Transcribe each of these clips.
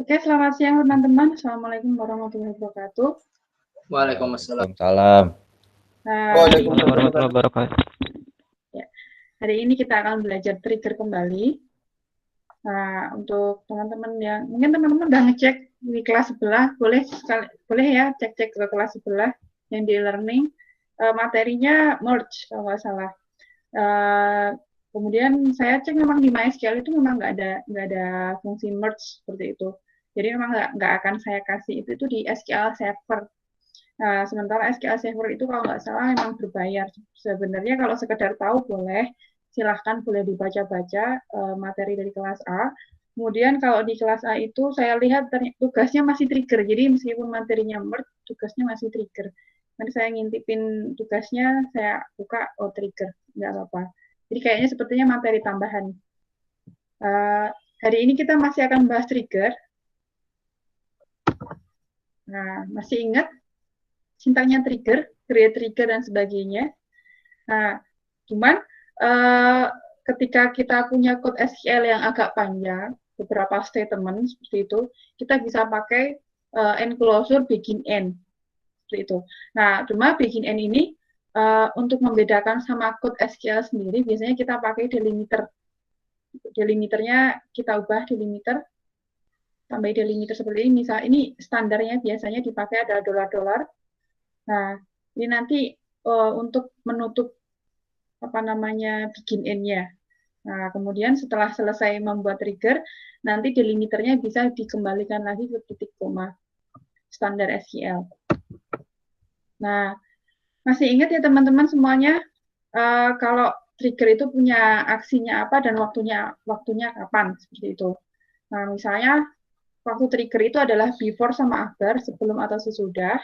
Oke, selamat siang teman-teman. Assalamualaikum warahmatullahi wabarakatuh. Waalaikumsalam. Waalaikumsalam warahmatullahi wabarakatuh. Ya, hari ini kita akan belajar trigger kembali. Nah, untuk teman-teman yang mungkin teman-teman udah ngecek di kelas sebelah, boleh ya cek-cek ke kelas sebelah yang di learning. Materinya merge kalau nggak salah. Kemudian saya cek memang di MySQL itu memang nggak ada fungsi merge seperti itu. Jadi memang nggak akan saya kasih itu di SQL Server. Nah, sementara SQL Server itu kalau nggak salah memang berbayar. Sebenarnya kalau sekedar tahu boleh, silahkan boleh dibaca-baca materi dari kelas A. Kemudian kalau di kelas A itu saya lihat tugasnya masih trigger. Jadi meskipun materinya merge, tugasnya masih trigger. Nanti saya ngintipin tugasnya, saya buka, oh trigger, nggak apa-apa. Jadi kayaknya sepertinya materi tambahan. Hari ini kita masih akan bahas trigger. Nah, masih ingat sintagnya trigger, create trigger, dan sebagainya. Nah, cuman ketika kita punya code SQL yang agak panjang, beberapa statement seperti itu, kita bisa pakai enclosure begin end. Seperti itu. Nah, cuma begin end ini untuk membedakan sama code SQL sendiri, biasanya kita pakai delimiter. Delimiternya kita ubah delimiter, tambah delimiter seperti ini. Misal ini standarnya biasanya dipakai adalah $. Nah, ini nanti untuk menutup begin end-nya. Nah, kemudian setelah selesai membuat trigger, nanti delimiternya bisa dikembalikan lagi ke titik koma standar SQL. Nah, masih ingat ya teman-teman semuanya, kalau trigger itu punya aksinya apa dan waktunya kapan, seperti itu. Nah, misalnya waktu trigger itu adalah before sama after, sebelum atau sesudah.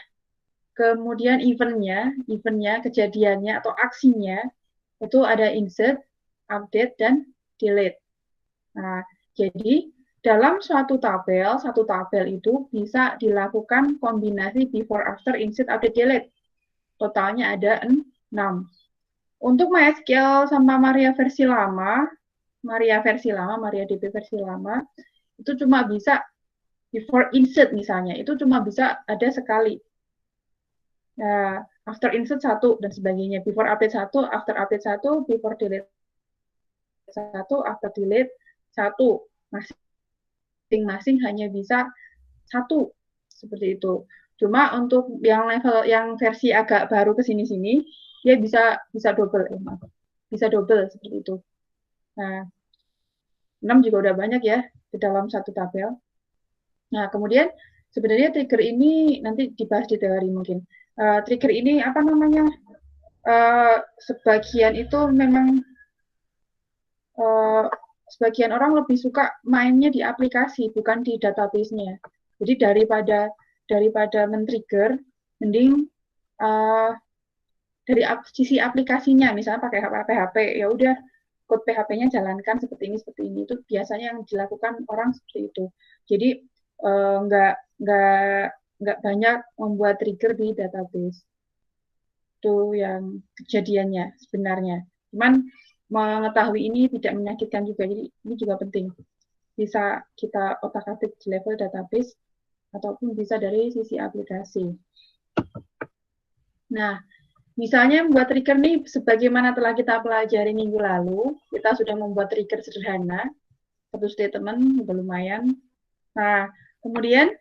Kemudian eventnya, kejadiannya atau aksinya, itu ada insert, update, dan delete. Nah, jadi dalam satu tabel itu bisa dilakukan kombinasi before, after, insert, update, delete. Totalnya ada 6. Untuk MySQL sama MariaDB versi lama, itu cuma bisa before insert misalnya, itu cuma bisa ada sekali. Nah, after insert 1 dan sebagainya, before update 1, after update 1, before delete 1, after delete 1. Masing-masing hanya bisa 1, seperti itu. Cuma untuk yang level yang versi agak baru ke sini-sini, dia bisa double, bisa double seperti itu. Nah, 6 juga udah banyak ya di dalam satu tabel. Nah, kemudian sebenarnya trigger ini nanti dibahas di teori mungkin. Trigger ini apa namanya? Sebagian itu memang sebagian orang lebih suka mainnya di aplikasi bukan di database-nya. Jadi daripada men-trigger, mending dari sisi aplikasinya, misalnya pakai PHP, ya udah kode PHP-nya jalankan seperti ini. Itu biasanya yang dilakukan orang seperti itu. Jadi nggak banyak membuat trigger di database. Itu yang kejadiannya sebenarnya. Cuman mengetahui ini tidak menyakitkan juga, jadi ini juga penting. Bisa kita otak-atik di level database ataupun bisa dari sisi aplikasi. Nah, misalnya membuat trigger nih, sebagaimana telah kita pelajari minggu lalu, kita sudah membuat trigger sederhana, satu statement, udah lumayan. Nah, kemudian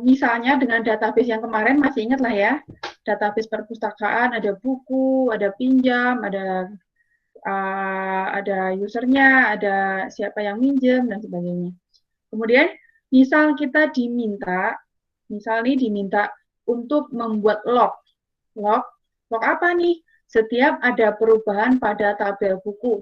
misalnya dengan database yang kemarin, masih ingat lah ya, database perpustakaan, ada buku, ada pinjam, ada usernya, ada siapa yang minjem, dan sebagainya. Kemudian, misal kita misal nih diminta untuk membuat log. Log apa nih? Setiap ada perubahan pada tabel buku.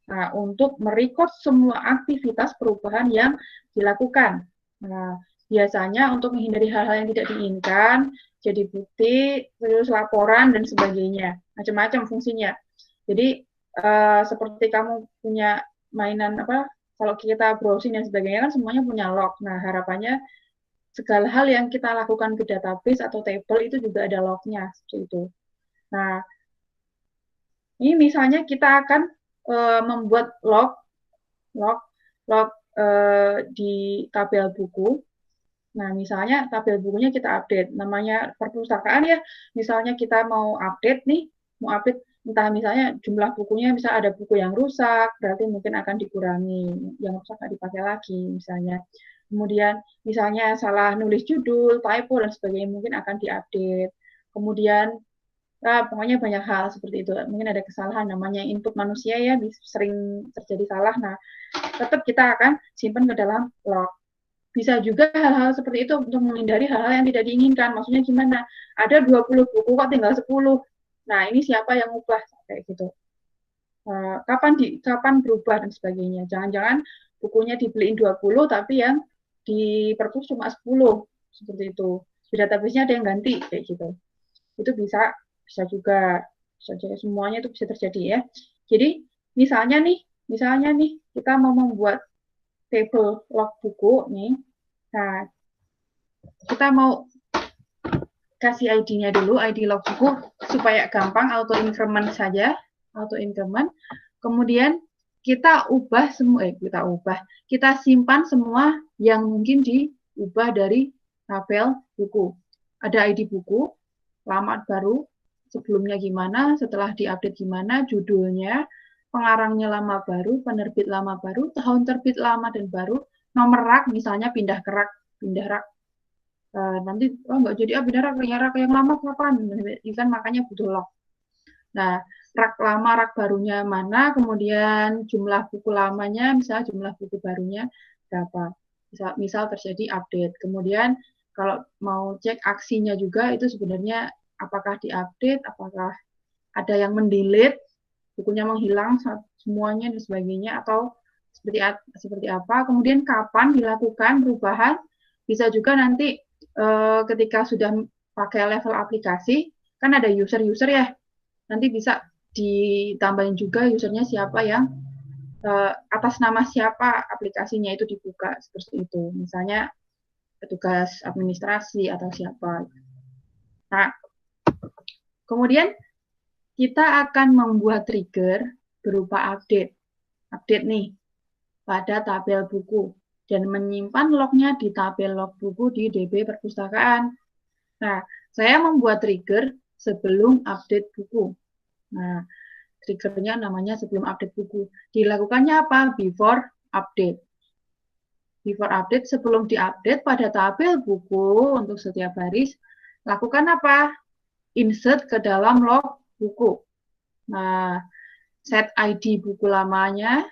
Nah, untuk merecord semua aktivitas perubahan yang dilakukan. Nah, biasanya untuk menghindari hal-hal yang tidak diinginkan, jadi bukti, terus laporan, dan sebagainya. Macam-macam fungsinya. Jadi, seperti kamu punya mainan apa, kalau kita browsing dan sebagainya kan semuanya punya log. Nah, harapannya segala hal yang kita lakukan ke database atau table itu juga ada lognya, seperti itu. Nah, ini misalnya kita akan membuat log di tabel buku. Nah, misalnya tabel bukunya kita update, namanya perpustakaan ya. Misalnya kita mau update nih, mau update entah misalnya jumlah bukunya, bisa ada buku yang rusak, berarti mungkin akan dikurangi, yang rusak nggak dipakai lagi misalnya. Kemudian misalnya salah nulis judul, typo dan sebagainya mungkin akan diupdate. Kemudian pokoknya banyak hal seperti itu. Mungkin ada kesalahan, namanya input manusia ya, sering terjadi salah. Nah, tetap kita akan simpan ke dalam log. Bisa juga hal-hal seperti itu untuk menghindari hal-hal yang tidak diinginkan. Maksudnya gimana? Ada 20 buku kok tinggal 10. Nah, ini siapa yang ubah kayak gitu. Kapan berubah dan sebagainya. Jangan-jangan bukunya dibeliin 20 tapi yang di perpus cuma 10 seperti itu. Di database-nya ada yang ganti kayak gitu. Itu bisa juga semuanya itu bisa terjadi ya. Jadi misalnya nih kita mau membuat table log buku nih. Nah, kita mau kasih ID-nya dulu, ID log buku supaya gampang, auto increment saja, auto increment. Kemudian kita simpan semua yang mungkin diubah dari tabel buku. Ada ID buku, lama baru, sebelumnya gimana, setelah diupdate gimana, judulnya, pengarangnya lama baru, penerbit lama baru, tahun terbit lama dan baru, nomor rak misalnya pindah rak. Nanti nggak jadi rak yang lama kapan? Kan makanya butuh log. Nah, rak lama, rak barunya mana, kemudian jumlah buku lamanya, misalnya jumlah buku barunya berapa. Misal terjadi update. Kemudian kalau mau cek aksinya juga itu sebenarnya apakah diupdate, apakah ada yang mendelete, bukunya menghilang semuanya dan sebagainya, atau seperti apa. Kemudian kapan dilakukan perubahan, bisa juga nanti ketika sudah pakai level aplikasi, kan ada user-user ya, nanti bisa ditambahin juga usernya siapa yang atas nama siapa aplikasinya itu dibuka seperti itu. Misalnya petugas administrasi atau siapa. Nah, kemudian kita akan membuat trigger berupa update nih pada tabel buku dan menyimpan lognya di tabel log buku di DB perpustakaan. Nah, saya membuat trigger sebelum update buku. Nah, triggernya namanya sebelum update buku. Dilakukannya apa? Before update. Before update, sebelum diupdate pada tabel buku untuk setiap baris, lakukan apa? Insert ke dalam log buku. Nah, set ID buku lamanya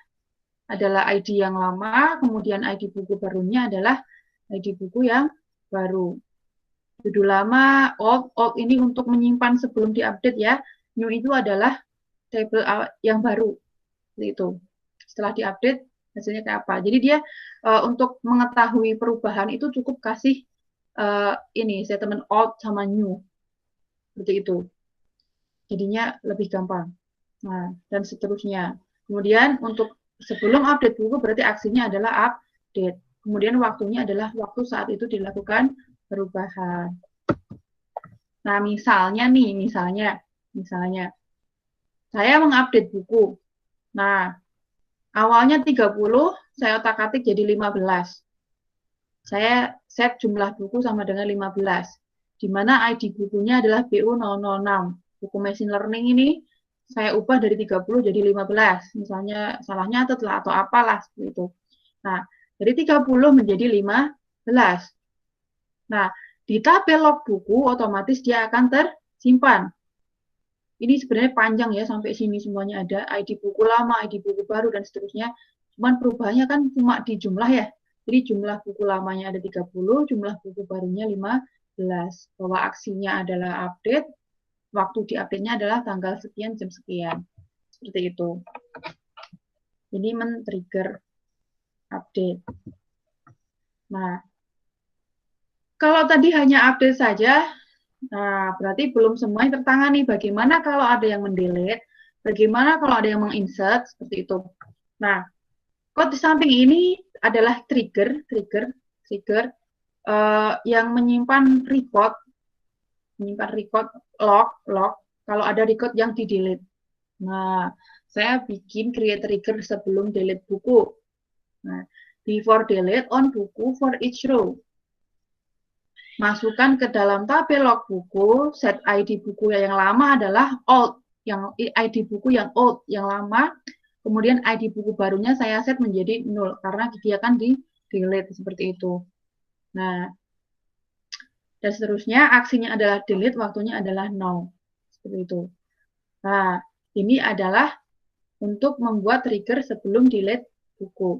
adalah ID yang lama, kemudian ID buku barunya adalah ID buku yang baru. Judul lama, old ini untuk menyimpan sebelum diupdate ya. New itu adalah table yang baru. Itu. Setelah diupdate, hasilnya kayak apa. Jadi dia untuk mengetahui perubahan itu cukup kasih ini statement old sama new. Seperti itu. Jadinya lebih gampang. Nah, dan seterusnya. Kemudian untuk sebelum update buku berarti aksinya adalah update. Kemudian waktunya adalah waktu saat itu dilakukan perubahan. Nah, misalnya saya mengupdate buku. Nah, awalnya 30, saya otak-atik jadi 15. Saya set jumlah buku sama dengan 15. di mana ID bukunya adalah BU006. Buku machine learning ini saya ubah dari 30 jadi 15. Misalnya salah nyatet lah atau apalah seperti itu. Nah, dari 30 menjadi 15. Nah, di tabel log buku otomatis dia akan tersimpan. Ini sebenarnya panjang ya, sampai sini semuanya ada ID buku lama, ID buku baru, dan seterusnya. Cuman perubahannya kan cuma di jumlah ya. Jadi jumlah buku lamanya ada 30, jumlah buku barunya 15. Bahwa aksinya adalah update, waktu di update-nya adalah tanggal sekian, jam sekian. Seperti itu. Ini men-trigger update. Nah, kalau tadi hanya update saja, nah berarti belum semuanya tertangani. Bagaimana kalau ada yang mendelete? Bagaimana kalau ada yang menginsert? Seperti itu. Nah, kok di samping ini adalah trigger yang menyimpan record log kalau ada record yang di delete. Nah, saya bikin create trigger sebelum delete buku. Nah, before delete on buku for each row. Masukkan ke dalam tabel log buku, set ID buku yang lama adalah old, yang ID buku yang old, yang lama, kemudian ID buku barunya saya set menjadi 0, karena dia kan di delete, seperti itu. Nah, dan seterusnya, aksinya adalah delete, waktunya adalah now, seperti itu. Nah, ini adalah untuk membuat trigger sebelum delete buku.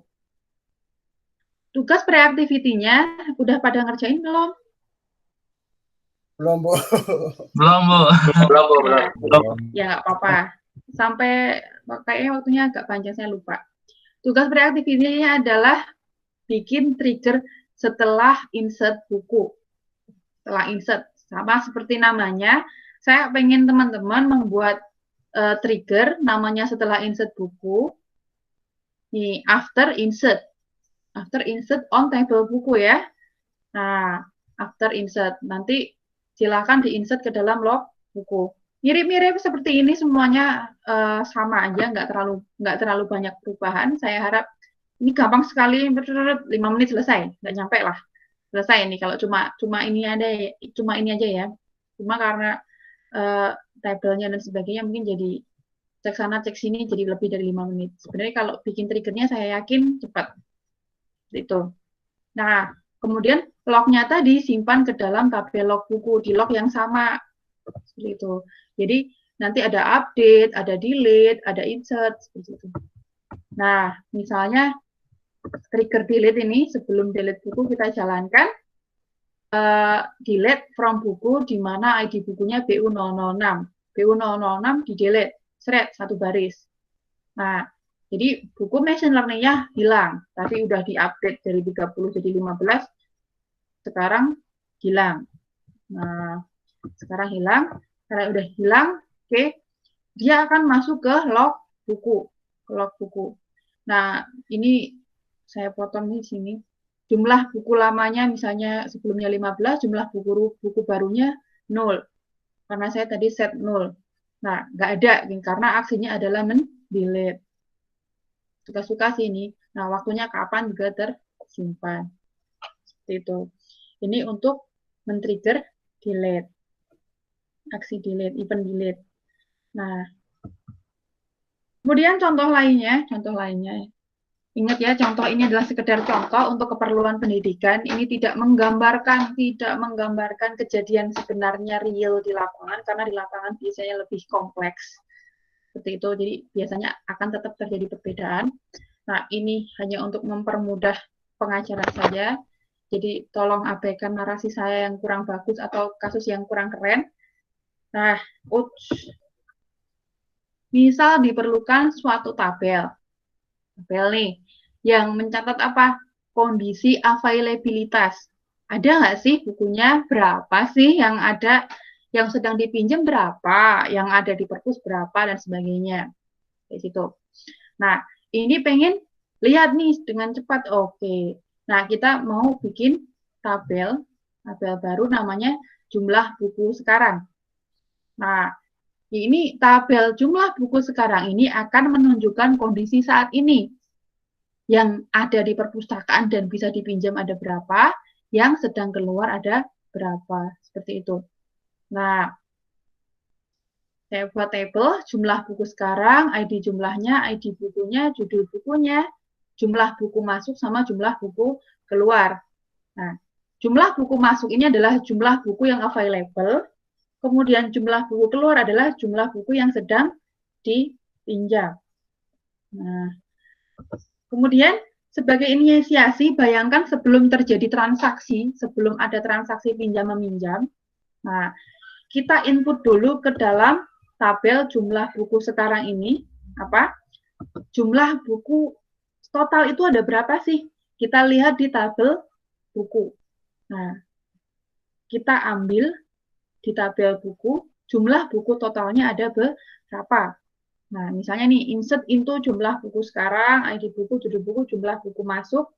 Tugas pre-activity-nya, udah pada ngerjain belum? Belum, Bu. Belum. Ya, nggak apa-apa. Sampai kayaknya waktunya agak panjang, saya lupa. Tugas pre-activity-nya adalah bikin trigger setelah insert buku. Setelah insert, sama seperti namanya, saya pengen teman-teman membuat trigger namanya setelah insert buku. Nih, after insert on table buku ya. Nah, after insert, nanti silakan diinsert ke dalam log buku. Mirip-mirip seperti ini semuanya, sama aja, nggak terlalu banyak perubahan. Saya harap ini gampang sekali, 5 menit selesai, nggak nyampe lah selesai ini kalau cuma ini aja ya. Cuma karena tabelnya dan sebagainya mungkin jadi cek sana cek sini jadi lebih dari 5 menit. Sebenarnya kalau bikin triggernya saya yakin cepat. Itu. Nah, kemudian lognya tadi simpan ke dalam tabel log buku di log yang sama. Seperti itu. Jadi nanti ada update, ada delete, ada insert seperti itu. Nah, misalnya trigger delete ini sebelum delete buku kita jalankan delete from buku di mana ID bukunya BU006. BU006 di delete, seret satu baris. Nah, jadi buku machine learning-nya hilang. Tadi udah diupdate dari 30 jadi 15. Sekarang hilang. Nah, sekarang hilang. Karena udah hilang, oke. Dia akan masuk ke log buku. Nah, ini saya potong di sini. Jumlah buku lamanya misalnya sebelumnya 15, jumlah buku barunya 0. Karena saya tadi set 0. Nah, nggak ada, karena aksinya adalah men-delete. Suka-suka sih ini. Nah, waktunya kapan juga tersimpan. Seperti itu. Ini untuk men-trigger delete. Aksi delete, event delete. Nah, kemudian contoh lainnya. Ingat ya, contoh ini adalah sekedar contoh untuk keperluan pendidikan. Ini tidak menggambarkan kejadian sebenarnya real di lapangan, karena di lapangan biasanya lebih kompleks. Seperti itu, jadi biasanya akan tetap terjadi perbedaan. Nah, ini hanya untuk mempermudah pengajaran saja. Jadi tolong abaikan narasi saya yang kurang bagus atau kasus yang kurang keren. Nah, misal diperlukan suatu tabel nih, yang mencatat apa? Kondisi availabilitas. Ada nggak sih bukunya? Berapa sih yang ada, yang sedang dipinjam berapa, yang ada di perpus berapa, dan sebagainya. Kayak gitu. Nah, ini pengen lihat nih dengan cepat. Oke. Nah, kita mau bikin tabel baru namanya jumlah buku sekarang. Nah, ini tabel jumlah buku sekarang ini akan menunjukkan kondisi saat ini. Yang ada di perpustakaan dan bisa dipinjam ada berapa, yang sedang keluar ada berapa, seperti itu. Nah, saya buat tabel jumlah buku sekarang, ID jumlahnya, ID bukunya, judul bukunya, jumlah buku masuk sama jumlah buku keluar. Nah, jumlah buku masuk ini adalah jumlah buku yang available, kemudian jumlah buku keluar adalah jumlah buku yang sedang dipinjam. Nah, kemudian sebagai inisiasi, bayangkan sebelum terjadi transaksi, sebelum ada transaksi pinjam-meminjam, nah, kita input dulu ke dalam tabel jumlah buku sekarang ini, apa? Jumlah buku total itu ada berapa sih? Kita lihat di tabel buku. Nah, kita ambil di tabel buku, jumlah buku totalnya ada berapa? Nah, misalnya nih, insert into jumlah buku sekarang, ID buku, judul buku, jumlah buku masuk,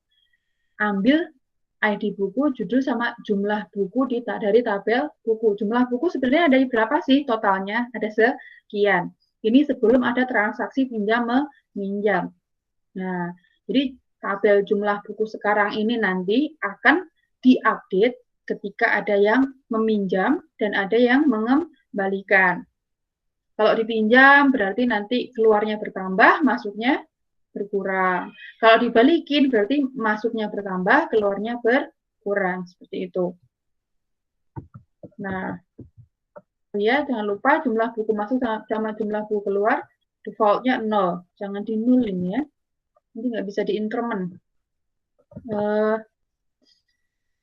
ambil ID buku, judul, sama jumlah buku dari tabel buku. Jumlah buku sebenarnya ada berapa sih totalnya? Ada sekian. Ini sebelum ada transaksi pinjam-meminjam. Nah, jadi tabel jumlah buku sekarang ini nanti akan diupdate ketika ada yang meminjam dan ada yang mengembalikan. Kalau dipinjam berarti nanti keluarnya bertambah, masuknya berkurang. Kalau dibalikin berarti masuknya bertambah, keluarnya berkurang. Seperti itu. Nah, ya jangan lupa jumlah buku masuk sama jumlah buku keluar defaultnya 0. Jangan dinulin ya. Nanti nggak bisa diincrement.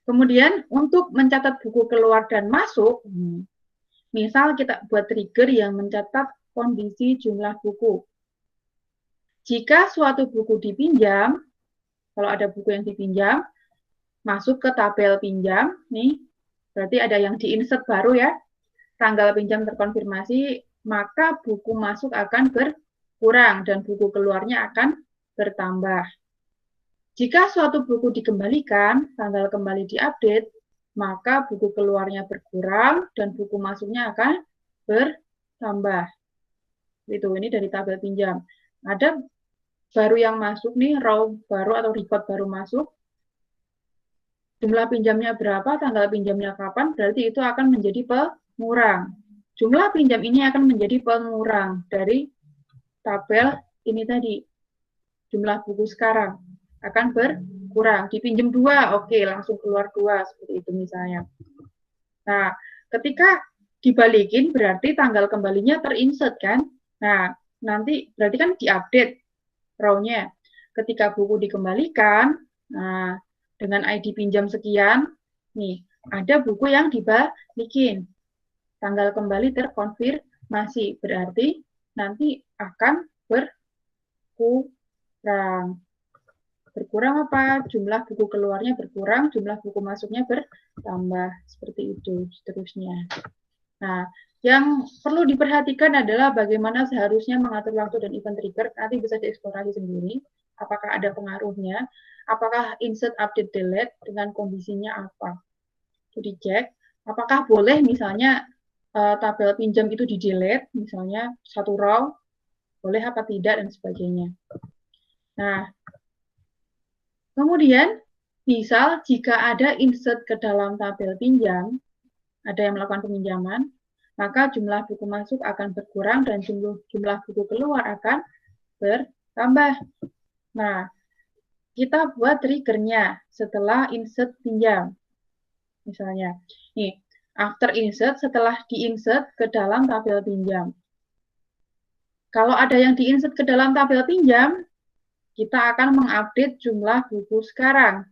Kemudian untuk mencatat buku keluar dan masuk, misal kita buat trigger yang mencatat kondisi jumlah buku. Jika suatu buku dipinjam, kalau ada buku yang dipinjam, masuk ke tabel pinjam, nih, berarti ada yang di-insert baru ya, tanggal pinjam terkonfirmasi, maka buku masuk akan berkurang dan buku keluarnya akan bertambah. Jika suatu buku dikembalikan, tanggal kembali diupdate, maka buku keluarnya berkurang dan buku masuknya akan bertambah. Itu ini dari tabel pinjam. Ada baru yang masuk nih, row baru atau record baru masuk, jumlah pinjamnya berapa, tanggal pinjamnya kapan, berarti itu akan menjadi pengurang. Jumlah pinjam ini akan menjadi pengurang dari tabel ini tadi. Jumlah buku sekarang akan berkurang. Dipinjam 2, oke, langsung keluar 2, seperti itu misalnya. Nah, ketika dibalikin berarti tanggal kembalinya terinsert kan? Nah, nanti berarti kan diupdate row-nya. Ketika buku dikembalikan, nah, dengan ID pinjam sekian, nih, ada buku yang dibalikin. Tanggal kembali terkonfirmasi, berarti nanti akan berkurang. Berkurang apa? Jumlah buku keluarnya berkurang, jumlah buku masuknya bertambah. Seperti itu, seterusnya. Nah, yang perlu diperhatikan adalah bagaimana seharusnya mengatur waktu dan event trigger. Nanti bisa dieksplorasi sendiri. Apakah ada pengaruhnya? Apakah insert, update, delete dengan kondisinya apa? Itu dicek. Apakah boleh misalnya tabel pinjam itu di-delete, misalnya satu row, boleh apa tidak, dan sebagainya. Nah, kemudian, misal jika ada insert ke dalam tabel pinjam, ada yang melakukan peminjaman, maka jumlah buku masuk akan berkurang dan jumlah buku keluar akan bertambah. Nah, kita buat triggernya setelah insert pinjam. Misalnya, nih, after insert, setelah di-insert ke dalam tabel pinjam. Kalau ada yang di-insert ke dalam tabel pinjam, kita akan mengupdate jumlah buku sekarang.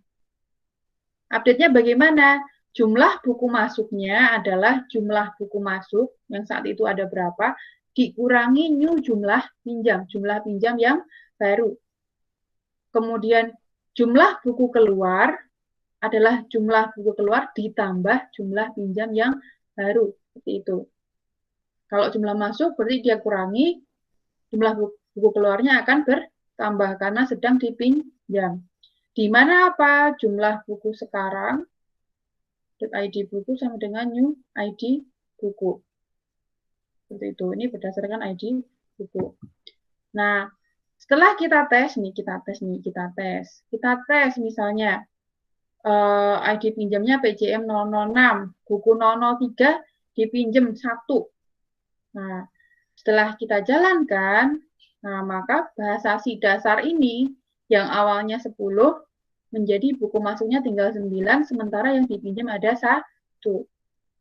Update-nya bagaimana? Jumlah buku masuknya adalah jumlah buku masuk yang saat itu ada berapa, dikurangi new jumlah pinjam yang baru. Kemudian jumlah buku keluar adalah jumlah buku keluar ditambah jumlah pinjam yang baru. Seperti itu. Kalau jumlah masuk berarti dia kurangi, jumlah buku keluarnya akan bertambah karena sedang dipinjam. Di mana apa? Jumlah buku sekarang, ID buku sama dengan new ID buku. Seperti itu. Ini berdasarkan ID buku. Nah, setelah kita tes misalnya ID pinjamnya PJM 006, buku 003 dipinjam 1. Nah, setelah kita jalankan, nah maka bahasa si dasar ini yang awalnya 10 menjadi buku masuknya tinggal 9, sementara yang dipinjam ada 1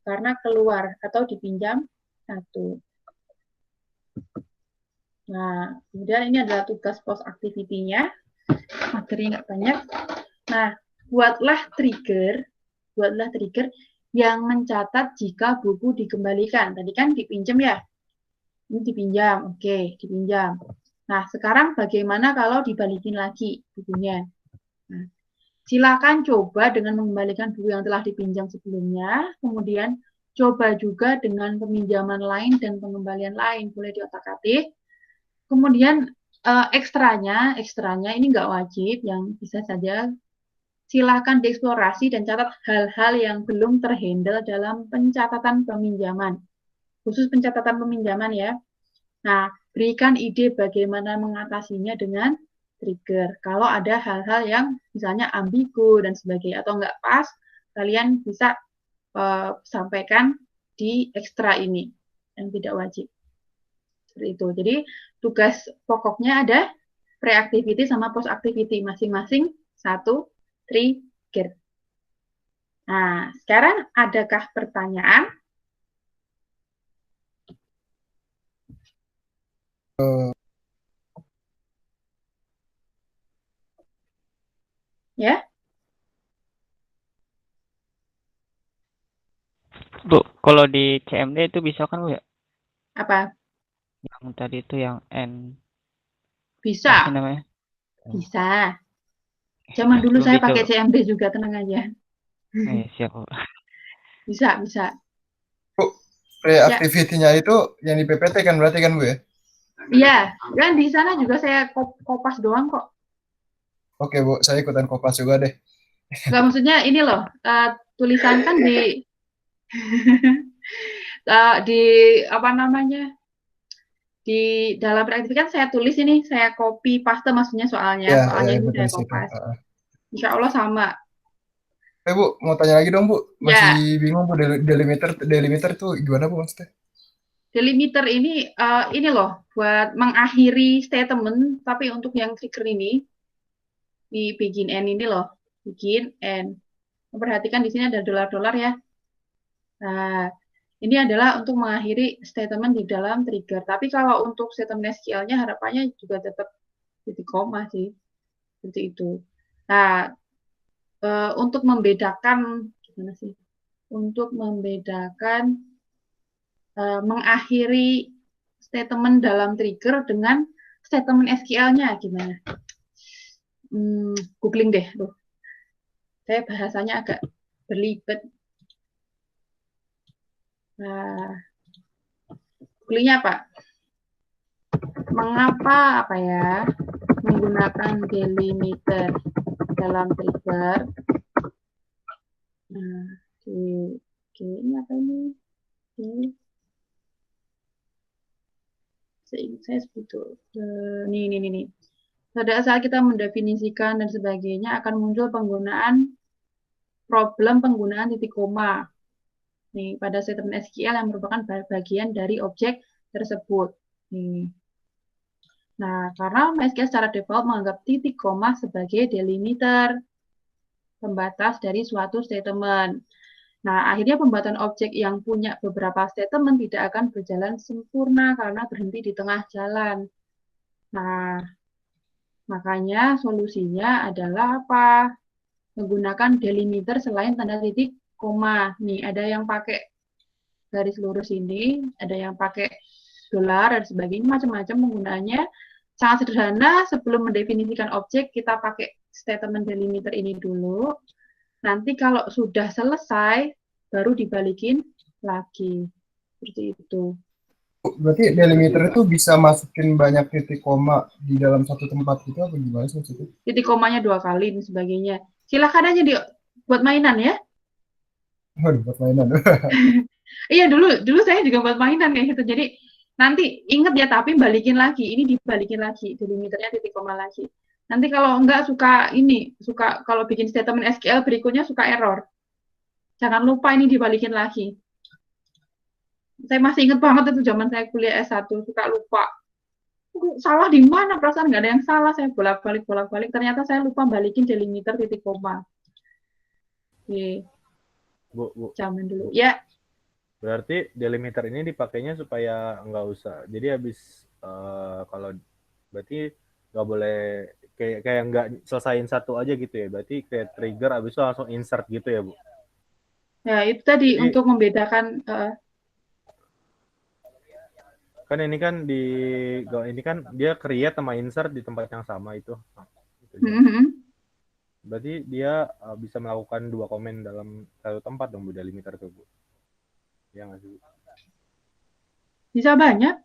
karena keluar atau dipinjam 1. Nah, kemudian ini adalah tugas post activity-nya. Materi nggak banyak. Nah, buatlah trigger yang mencatat jika buku dikembalikan. Tadi kan dipinjam ya. Ini dipinjam, oke, dipinjam. Nah, sekarang bagaimana kalau dibalikin lagi bukunya? Nah, silakan coba dengan mengembalikan buku yang telah dipinjam sebelumnya, kemudian coba juga dengan peminjaman lain dan pengembalian lain, boleh diotak-atik. Kemudian ekstranya ini nggak wajib, yang bisa saja silakan dieksplorasi dan catat hal-hal yang belum terhandle dalam pencatatan peminjaman. Khusus pencatatan peminjaman ya. Nah, berikan ide bagaimana mengatasinya dengan trigger. Kalau ada hal-hal yang misalnya ambigu dan sebagainya atau nggak pas, kalian bisa sampaikan di ekstra ini yang tidak wajib. Seperti itu. Jadi tugas pokoknya ada pre-activity sama post-activity. Masing-masing 1 trigger. Nah, sekarang adakah pertanyaan? Ya? Bu, kalau di CMD itu bisa kan Bu ya? Apa? Yang tadi itu yang N. Bisa. Apa sih namanya? Bisa. Zaman dulu saya pakai CMD juga, tenang aja. Siap Bu. Bisa. Bu, pre-activity-nya itu yang di PPT kan berarti kan Bu ya? Iya, dan di sana juga saya kopas doang kok. Oke Bu, saya ikutan kopas juga deh. Nggak, maksudnya ini loh, tulisan kan di di apa namanya, di dalam pre-activity kan saya tulis ini, saya copy paste maksudnya soalnya ini saya kopas. Insya Allah sama. Bu, mau tanya lagi dong Bu, masih bingung Bu, delimiter tuh gimana Bu maksudnya? Delimiter ini loh, buat mengakhiri statement, tapi untuk yang trigger ini, di begin end ini loh, begin end. Memperhatikan di sini ada dolar-dolar ya. Nah, ini adalah untuk mengakhiri statement di dalam trigger. Tapi kalau untuk statement SQL-nya harapannya juga tetap titik koma sih. Seperti itu. Nah, untuk membedakan, gimana sih? Untuk membedakan mengakhiri statement dalam trigger dengan statement SQL-nya gimana? Googling deh, loh. Saya bahasanya agak berlibat. Nah, googlingnya apa? Mengapa menggunakan delimiter dalam trigger? Nah, ini apa ini? Saya sebut nih. Pada saat kita mendefinisikan dan sebagainya akan muncul problem penggunaan titik koma. Nih, pada statement SQL yang merupakan bagian dari objek tersebut. Nih. Nah, karena MySQL secara default menganggap titik koma sebagai delimiter, pembatas dari suatu statement. Nah, akhirnya pembuatan objek yang punya beberapa statement tidak akan berjalan sempurna karena berhenti di tengah jalan. Nah, makanya solusinya adalah apa? Menggunakan delimiter selain tanda titik koma. Nih, ada yang pakai garis lurus ini, ada yang pakai dolar dan sebagainya, macam-macam penggunaannya. Sangat sederhana, sebelum mendefinisikan objek, kita pakai statement delimiter ini dulu. Nanti kalau sudah selesai, baru dibalikin lagi. Seperti itu. Berarti delimiter itu bisa masukin banyak titik koma di dalam satu tempat gitu apa gimana sih maksudnya? Titik komanya 2 kali dan sebagainya. Silakan aja buat mainan ya. Buat mainan. Iya, dulu saya juga buat mainan kayak gitu. Jadi nanti inget ya, tapi balikin lagi. Ini dibalikin lagi, delimiternya titik koma lagi. Nanti kalau enggak suka kalau bikin statement SQL berikutnya suka error. Jangan lupa ini dibalikin lagi. Saya masih ingat banget itu zaman saya kuliah S1, suka lupa. Salah di mana, perasaan nggak ada yang salah, saya bolak-balik, ternyata saya lupa balikin delimiter titik koma. Oke. Bu. Zaman dulu. Ya. Berarti delimiter ini dipakainya supaya nggak usah. Jadi habis kalau berarti nggak boleh kayak nggak selesain satu aja gitu ya. Berarti kayak trigger habis itu langsung insert gitu ya, Bu. Ya, itu tadi untuk membedakan kan ini kan dia create sama insert di tempat yang sama itu. Berarti dia bisa melakukan 2 komen dalam satu tempat dong, Bu, delimiter tuh, Bu. Ya nggak sih, Bu? Bisa banyak.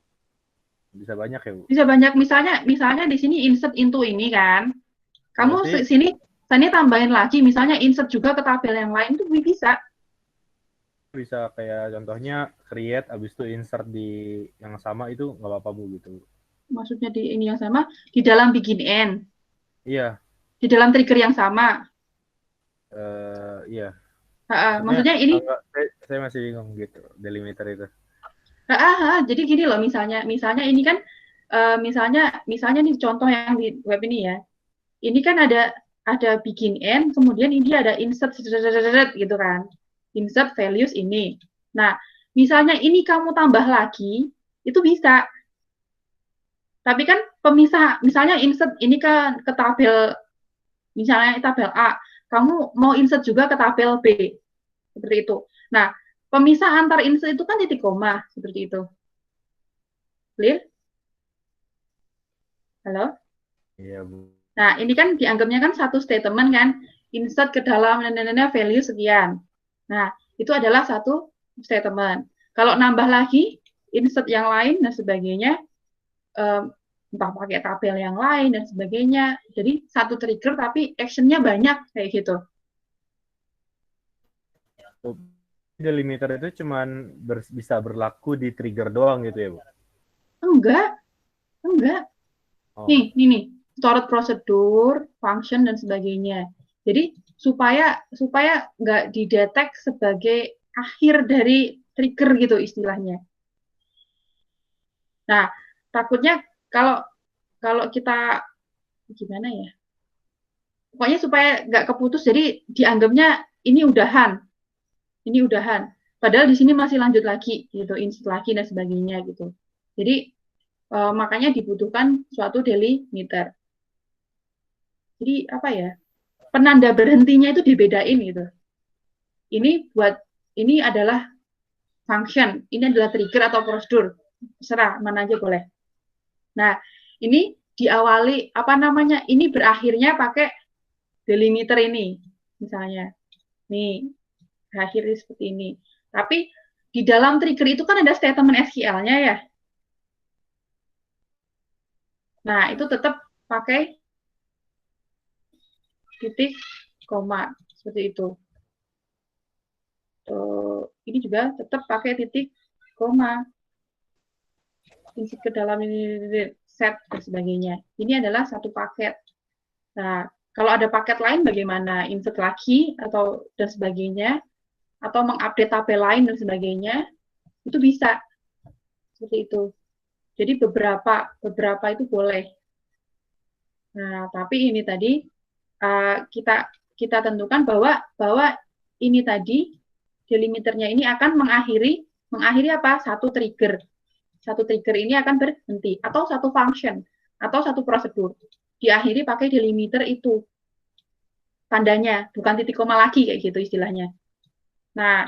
Bisa banyak ya, Bu? Bisa banyak. Misalnya di sini insert into ini kan. Kamu sini tambahin lagi, misalnya insert juga ke tabel yang lain tuh bisa. Bisa kayak contohnya create abis itu insert di yang sama itu nggak apa-apa, Bu, gitu. Maksudnya di ini yang sama di dalam begin end. Iya. Di dalam trigger yang sama. Iya. Maksudnya ini saya masih bingung gitu delimiter itu. Jadi gini loh, misalnya ini kan misalnya nih contoh yang di web ini ya. Ini kan ada begin end, kemudian ini ada insert gitu kan. Insert values ini. Nah, misalnya ini kamu tambah lagi, itu bisa. Tapi kan pemisah, misalnya insert ini ke tabel, misalnya tabel A, kamu mau insert juga ke tabel B. Seperti itu. Nah, pemisah antar insert itu kan titik koma, seperti itu. Clear? Halo? Iya, Bu. Nah, ini kan dianggapnya kan satu statement kan, insert ke dalam value sekian. Nah, itu adalah satu statement. Kalau nambah lagi, insert yang lain dan sebagainya, entah pakai tabel yang lain dan sebagainya. Jadi satu trigger tapi action-nya banyak kayak gitu. Delimiter itu cuman bisa berlaku di trigger doang gitu ya, Bu? Enggak. Oh. Nih, stored prosedur, function dan sebagainya. Jadi supaya nggak didetek sebagai akhir dari trigger gitu istilahnya. Nah, takutnya kalau kita gimana ya? Pokoknya supaya nggak keputus, jadi dianggapnya ini udahan. Padahal di sini masih lanjut lagi gitu, insert lagi dan sebagainya gitu. Jadi makanya dibutuhkan suatu delimiter. Jadi apa ya? Penanda berhentinya itu dibedain gitu. Ini adalah function, ini adalah trigger atau prosedur. Terserah mana aja boleh. Nah, ini diawali ini berakhirnya pakai delimiter ini misalnya. Nih, berakhir seperti ini. Tapi di dalam trigger itu kan ada statement SQL-nya ya. Nah, itu tetap pakai titik koma seperti itu. Ini juga tetap pakai titik koma. Insert ke dalam ini set dan sebagainya. Ini adalah satu paket. Nah, kalau ada paket lain bagaimana? Insert lagi atau dan sebagainya, atau mengupdate tabel lain dan sebagainya, itu bisa seperti itu. Jadi beberapa itu boleh. Nah, tapi ini tadi kita tentukan bahwa ini tadi delimiternya ini akan mengakhiri apa? Satu trigger ini akan berhenti, atau satu function atau satu prosedur diakhiri pakai delimiter itu tandanya, bukan titik koma lagi kayak gitu istilahnya. Nah,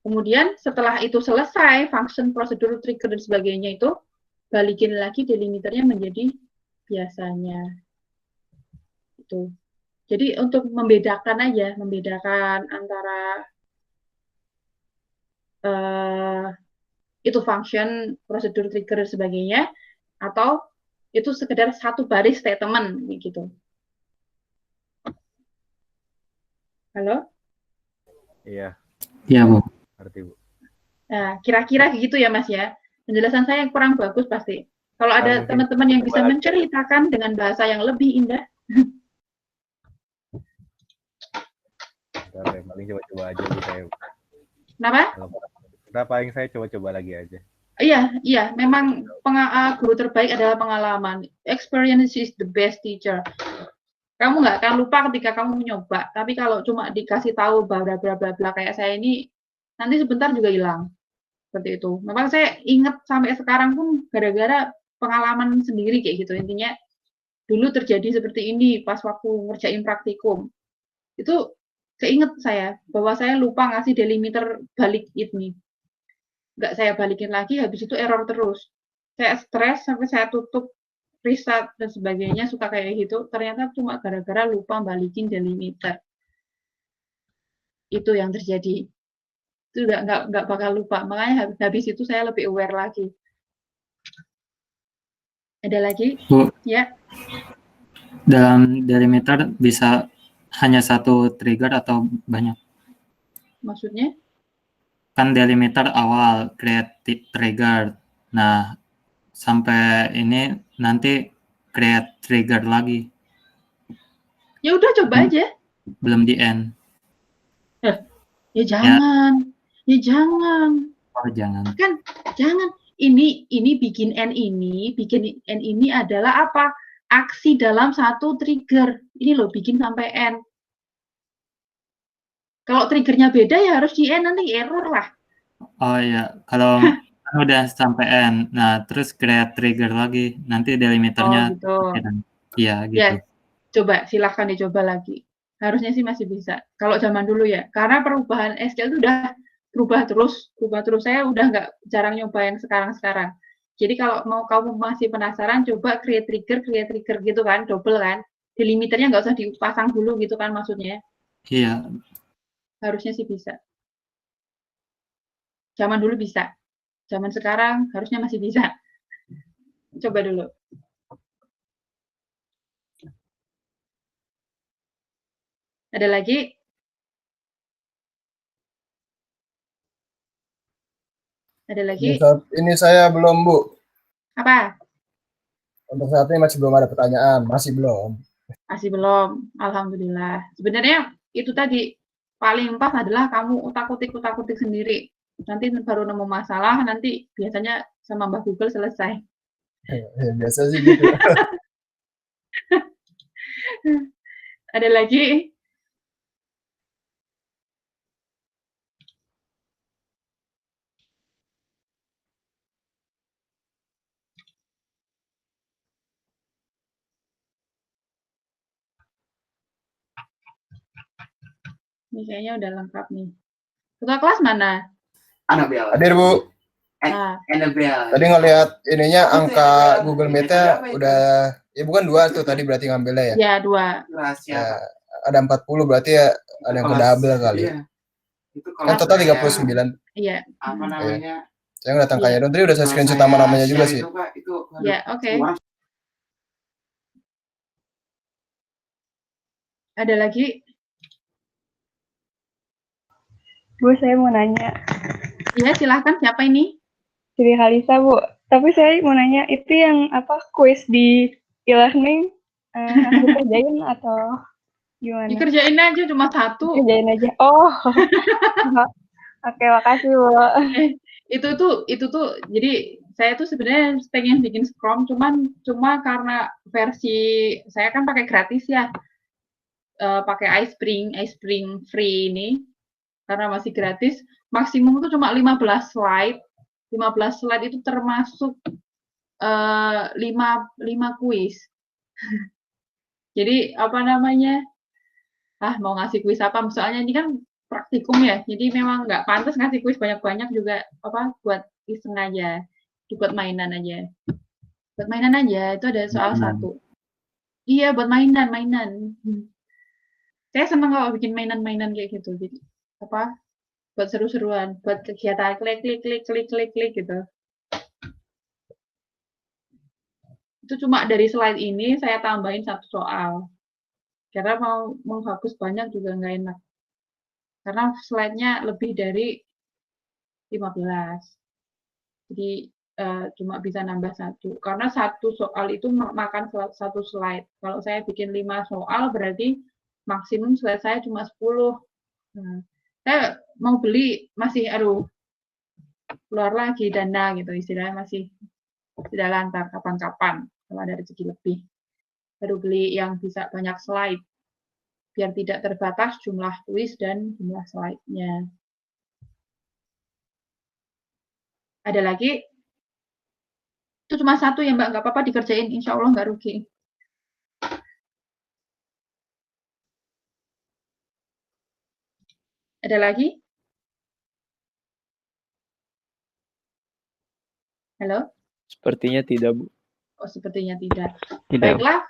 kemudian setelah itu selesai function, prosedur, trigger dan sebagainya itu balikin lagi delimiternya menjadi biasanya. Itu. Jadi untuk membedakan antara itu function, prosedur, trigger dan sebagainya, atau itu sekedar satu baris statement gitu. Halo? Iya, Bu. Ngerti, Bu. Nah, kira-kira gitu ya, Mas ya. Penjelasan saya kurang bagus pasti. Kalau ada teman-teman yang bisa menceritakan dengan bahasa yang lebih indah, Paling coba-coba aja sih saya. Kenapa? Nah, paling saya coba-coba lagi aja. Iya, memang guru terbaik adalah pengalaman. Experience is the best teacher. Kamu nggak akan lupa ketika kamu mencoba, tapi kalau cuma dikasih tahu bla bla bla bla kayak saya ini, nanti sebentar juga hilang. Seperti itu. Memang saya ingat sampai sekarang pun gara-gara pengalaman sendiri kayak gitu. Intinya dulu terjadi seperti ini pas waktu ngerjain praktikum. Itu keinget saya bahwa saya lupa ngasih delimiter balik ini. Nggak saya balikin lagi, habis itu error terus. Saya stres sampai saya tutup, reset dan sebagainya, suka kayak gitu. Ternyata cuma gara-gara lupa balikin delimiter. Itu yang terjadi. Itu nggak bakal lupa. Makanya habis itu saya lebih aware lagi. Ada lagi? Bu, Ya. dalam delimiter bisa hanya satu trigger atau banyak? Maksudnya? Kan delimiter awal create trigger. Nah, sampai ini nanti create trigger lagi. Ya udah coba aja. Belum di end. Ya jangan. Ya jangan. Oh, jangan. Kan jangan. Ini bikin N ini adalah apa? Aksi dalam satu trigger. Ini loh bikin sampai N. Kalau triggernya beda ya harus di N, nanti error lah. Oh iya, kalau udah sampai N, nah terus create trigger lagi, nanti delimiternya. Oh gitu. Iya gitu. Ya, coba silahkan dicoba lagi. Harusnya sih masih bisa. Kalau zaman dulu ya, karena perubahan SQL itu udah berubah terus. Saya udah nggak jarang nyoba yang sekarang-sekarang. Jadi kalau mau kamu masih penasaran, coba create trigger gitu kan, double kan. Delimiternya nggak usah dipasang dulu gitu kan maksudnya. Iya. Harusnya sih bisa. Zaman dulu bisa. Zaman sekarang harusnya masih bisa. Coba dulu. Ada lagi? Ada lagi? Ini saya belum, Bu. Apa? Untuk saat ini masih belum ada pertanyaan. Masih belum. Masih belum. Alhamdulillah. Sebenarnya itu tadi paling pas adalah kamu utak-utik sendiri. Nanti baru nemu masalah, nanti biasanya sama Mbak Google selesai. Ya, biasa sih gitu. Ada lagi? Ini kayaknya udah lengkap nih. Ketua kelas mana? Anabel. Hadir, Bu. Anabel. Tadi ngelihat ininya angka Google Meet-nya udah, ya bukan 2 tuh tadi berarti ngambilnya ya? Ya, 2. Ya, ada 40 berarti ya ada yang ke double kali. Iya. Itu Kan total 39. Iya. Apa namanya? Saya ngeliat angkanya dong, tadi udah saya screenshot nama-namanya juga sih. Ya, oke. Ada lagi? Bu, saya mau nanya. Iya, silahkan. Siapa ini? Sri Halisa, Bu. Tapi saya mau nanya, itu yang apa kuis di e-learning harus dikerjain atau gimana? Dikerjain aja, cuma 1. Kerjain aja. Oh. Oke, makasih, Bu. Itu tuh jadi saya tuh sebenarnya pengen bikin Scrum, cuma karena versi saya kan pakai gratis ya. Pakai iSpring free ini. Karena masih gratis, maksimum itu cuma 15 slide. 15 slide itu termasuk 5 kuis. Jadi apa namanya? Mau ngasih kuis apa? Soalnya ini kan praktikum ya. Jadi memang nggak pantas ngasih kuis banyak-banyak juga buat iseng aja. Buat mainan aja. Buat mainan aja, itu ada soal 1. Iya, buat mainan. Saya senang kalau bikin mainan-mainan kayak gitu. Jadi buat seru-seruan, buat kegiatan klik gitu. Itu cuma dari slide ini saya tambahin 1 soal. Karena mau menghapus banyak juga nggak enak. Karena slide-nya lebih dari 15. Jadi cuma bisa nambah 1. Karena satu soal itu makan 1 slide. Kalau saya bikin 5 soal berarti maksimum slide saya cuma 10. Nah, saya mau beli masih keluar lagi dana gitu, istilahnya masih tidak lantar kapan-kapan kalau ada rezeki lebih. Baru beli yang bisa banyak slide biar tidak terbatas jumlah kuis dan jumlah slide-nya. Ada lagi? Itu cuma 1 ya Mbak, nggak apa-apa dikerjain, insya Allah nggak rugi. Ada lagi? Halo? Sepertinya tidak, Bu. Oh, sepertinya tidak. Tidak. Baiklah,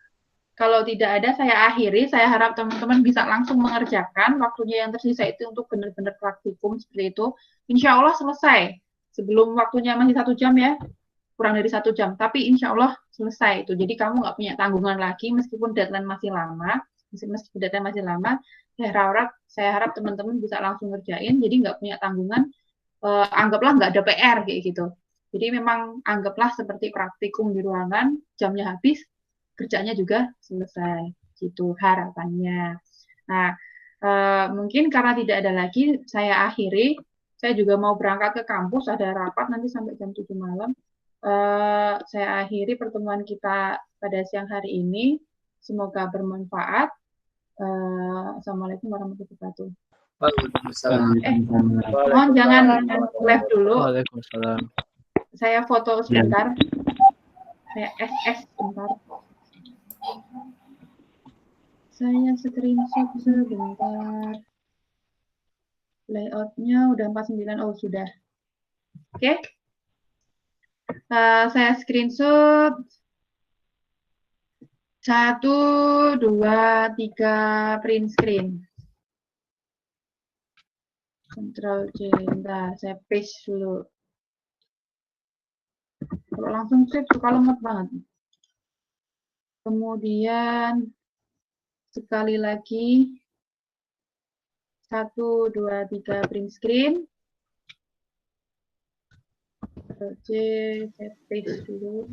kalau tidak ada saya akhiri. Saya harap teman-teman bisa langsung mengerjakan. Waktunya yang tersisa itu untuk benar-benar praktikum seperti itu. Insya Allah selesai. Sebelum waktunya masih 1 jam ya. Kurang dari 1 jam. Tapi insya Allah selesai itu. Jadi kamu nggak punya tanggungan lagi meskipun deadline masih lama. Meskipun deadline masih lama, saya harap teman-teman bisa langsung ngerjain. Jadi nggak punya tanggungan. Anggaplah nggak ada PR kayak gitu. Jadi memang anggaplah seperti praktikum di ruangan, jamnya habis, kerjanya juga selesai, gitu harapannya. Nah, mungkin karena tidak ada lagi, saya akhiri. Saya juga mau berangkat ke kampus, ada rapat nanti sampai jam 7 malam. Saya akhiri pertemuan kita pada siang hari ini. Semoga bermanfaat. Assalamualaikum warahmatullahi wabarakatuh. Mohon jangan live dulu. Waalaikumsalam. Saya foto sebentar. Saya SS sebentar. Saya screenshot sebentar. Layoutnya udah 49. Oh, sudah. Oke. Saya screenshot. 1, 2, 3 print screen. Ctrl C. Bentar, saya paste dulu. Kalau langsung save suka lemot banget. Kemudian sekali lagi 1, 2, 3 print screen. Ctrl C, saya paste dulu.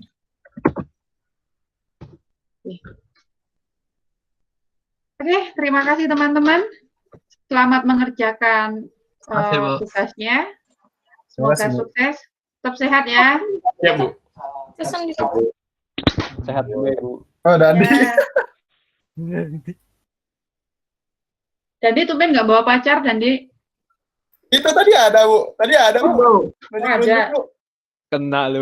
Oke, terima kasih teman-teman. Selamat mengerjakan tugasnya. Semoga sukses. Tetap sehat ya. Ya, Bu. Sehat juga ya, Bu. Oh, Dandi. Ya. Dandi tumben nggak bawa pacar, Dandi? Itu tadi ada, Bu. Tadi ada, Bu. Ada. Kena lu.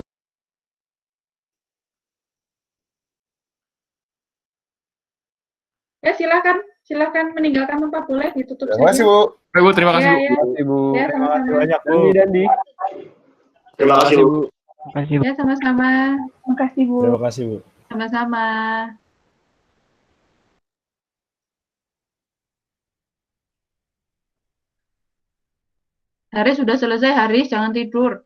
Ya, silakan meninggalkan tempat, boleh ditutup Terima kasih, saja. Bu. Bu, terima kasih, Bu. Ya, Terima kasih, Bu. ya, sama-sama. Banyak, Bu. Dandi. Terima kasih, Bu. Terima kasih, Bu. Ya, sama-sama. Makasih, Bu. Terima kasih, Bu. Sama-sama. Haris sudah selesai, Haris, jangan tidur.